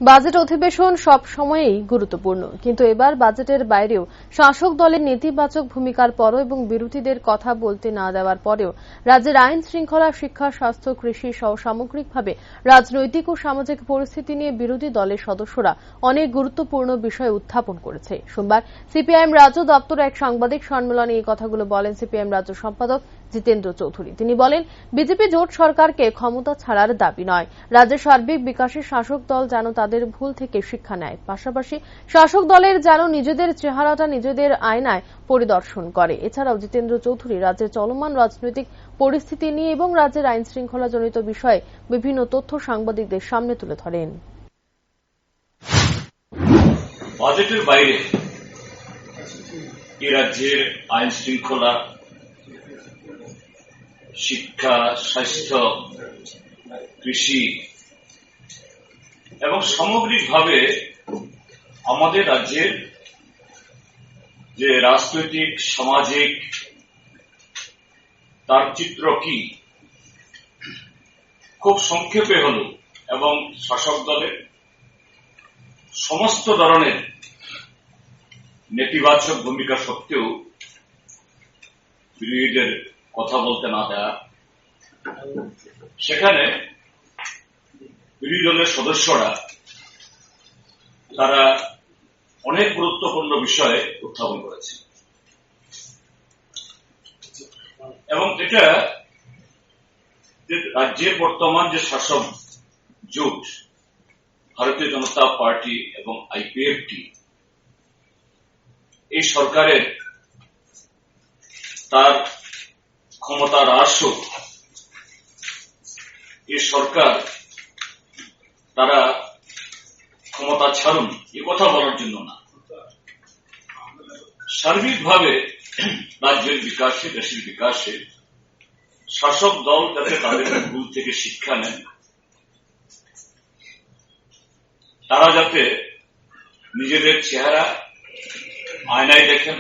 Budget অধিবেশন সব সময়ই গুরুত্বপূর্ণ, কিন্তু এবার বাজেটের বাইরেও শাসক দলের নেতিবাচক ভূমিকার পরও এবং বিরোধীদের কথা বলতে না দেওয়ার পরেও রাজ্যের আইন শৃঙ্খলা, শিক্ষা, স্বাস্থ্য, কৃষি সহ সামগ্রিকভাবে রাজনৈতিক ও সামাজিক পরিস্থিতি নিয়ে বিরোধী দলের সদস্যরা অনেক গুরুত্বপূর্ণ বিষয় উত্থাপন করেছে। সোমবার সিপিআইএম রাজ্য দপ্তরে এক সাংবাদিক সম্মেলনে এই কথাগুলো বলেন সিপিআইএম রাজ্য সম্পাদক জিতেন্দ্র চৌধুরী। তিনি বলেন, বিজেপি জোট সরকারকে ক্ষমতা ছাড়ার দাবি নয়, রাজ্যের সার্বিক বিকাশে শাসক দল যেন তাদের ভুল থেকে শিক্ষা নেয়, পাশাপাশি শাসক দলের যেন নিজেদের চেহারাটা নিজেদের আয়নায় পরিদর্শন করে। এছাড়াও জিতেন্দ্র চৌধুরী রাজ্যের চলমান রাজনৈতিক পরিস্থিতি নিয়ে এবং রাজ্যের আইন শৃঙ্খলা জনিত বিষয়ে বিভিন্ন তথ্য সাংবাদিকদের সামনে তুলে ধরেন। বাজেটের বাইরে এ রাজ্যের আইন শৃঙ্খলা, শিক্ষা, স্বাস্থ্য, কৃষি এবং সামগ্রিকভাবে আমাদের রাজ্যের যে রাজনৈতিক, সামাজিক তার চিত্র কি খুব সংক্ষেপে হল এবং শাসক দলের সমস্ত ধরনের নেতিবাচক ভূমিকা সত্ত্বেও বিরোধীদের কথা বলতে না দেয়া, সেখানে বিরোধী দলের সদস্যরা তারা অনেক গুরুত্বপূর্ণ বিষয় উত্থাপন করেছে এবং এটা যে রাজ্যের বর্তমান যে শাসক জোট ভারতীয় জনতা পার্টি এবং আইপিএফটি, এই সরকারের তার ক্ষমতার হ্রাসও, এই সরকার তারা ক্ষমতা ছাড়ুন এ কথা বলার জন্য না, সার্বিকভাবে রাজ্যের বিকাশে, দেশের বিকাশে শাসক দল যাতে তাদের ভুল থেকে শিক্ষা নেন, তারা যাতে নিজেদের চেহারা আয়নায় দেখেন,